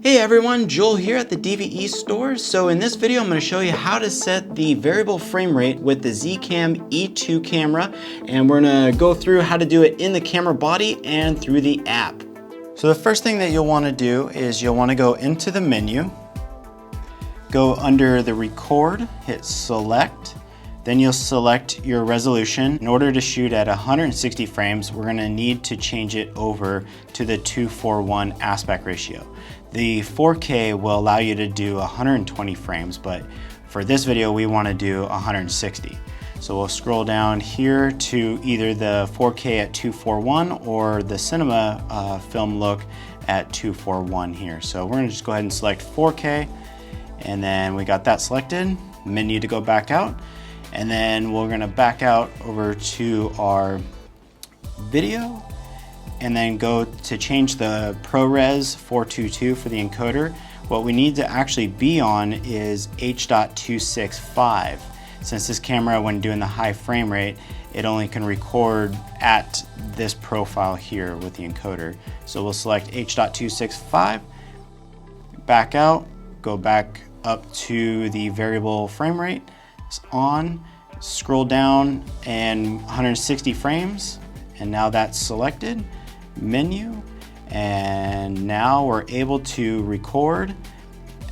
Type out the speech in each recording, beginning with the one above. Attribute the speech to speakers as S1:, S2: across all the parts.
S1: Hey everyone, Joel here at the DVE store. So in this video, I'm going to show you how to set the variable frame rate with the zcam E2 camera, and we're going to go through how to do it in the camera body and through the app. So the first thing that you'll want to do is you'll want to go into the menu, go under the record, hit select, then you'll select your resolution. In order to shoot at 160 frames, we're going to need to change it over to the 2:1 aspect ratio. The 4K will allow you to do 120 frames, but for this video we want to do 160. So we'll scroll down here to either the 4K at 2:1 or the cinema film look at 2:1 here. So we're going to just go ahead and select 4K, and then we got that selected. Menu to go back out, and then we're going to back out over to our video, and then go to change the ProRes 422 for the encoder. What we need to actually be on is H.265. Since this camera, when doing the high frame rate, it only can record at this profile here with the encoder. So we'll select H.265, back out, go back up to the variable frame rate, it's on, scroll down and 160 frames, and now that's selected. Menu, and now we're able to record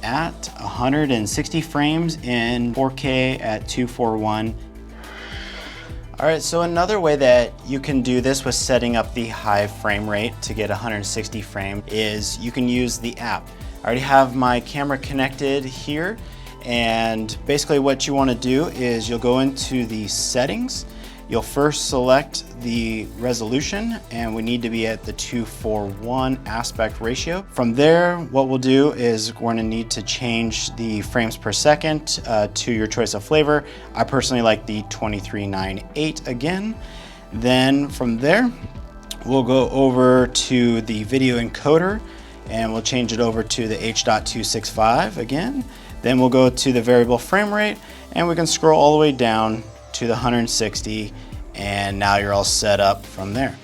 S1: at 160 frames in 4K at 2:1. Alright, so another way that you can do this with setting up the high frame rate to get 160 frames is you can use the app. I already have my camera connected here, and basically what you want to do is you'll go into the settings. You'll first select the resolution, and we need to be at the 2:1 aspect ratio. From there, what we'll do is we're gonna need to change the frames per second to your choice of flavor. I personally like the 2398 again. Then from there, we'll go over to the video encoder, and we'll change it over to the H.265 again. Then we'll go to the variable frame rate, and we can scroll all the way down to the 160, and now you're all set up from there.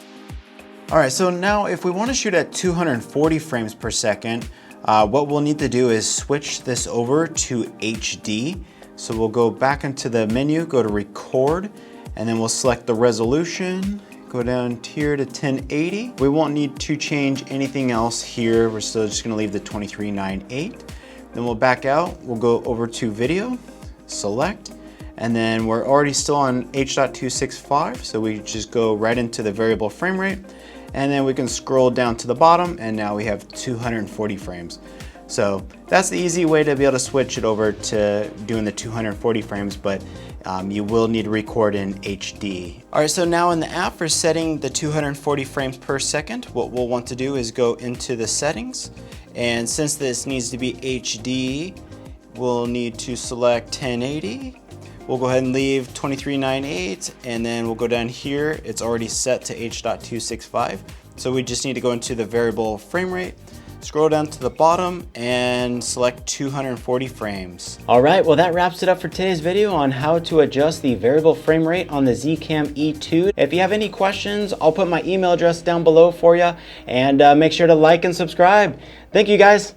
S1: All right, so now if we want to shoot at 240 frames per second, what we'll need to do is switch this over to HD. So we'll go back into the menu, go to record, and then we'll select the resolution, go down here to 1080. We won't need to change anything else here. We're still just gonna leave the 2398. Then we'll back out, we'll go over to video, select, and then we're already still on H.265, so we just go right into the variable frame rate, and then we can scroll down to the bottom, and now we have 240 frames. So that's the easy way to be able to switch it over to doing the 240 frames, but you will need to record in HD. All right, so now in the app for setting the 240 frames per second, what we'll want to do is go into the settings, and since this needs to be HD, we'll need to select 1080. We'll go ahead and leave 2398, and then we'll go down here. It's already set to H.265. So we just need to go into the variable frame rate, scroll down to the bottom, and select 240 frames. All right, well that wraps it up for today's video on how to adjust the variable frame rate on the zcam E2. If you have any questions, I'll put my email address down below for you, and make sure to like and subscribe. Thank you guys.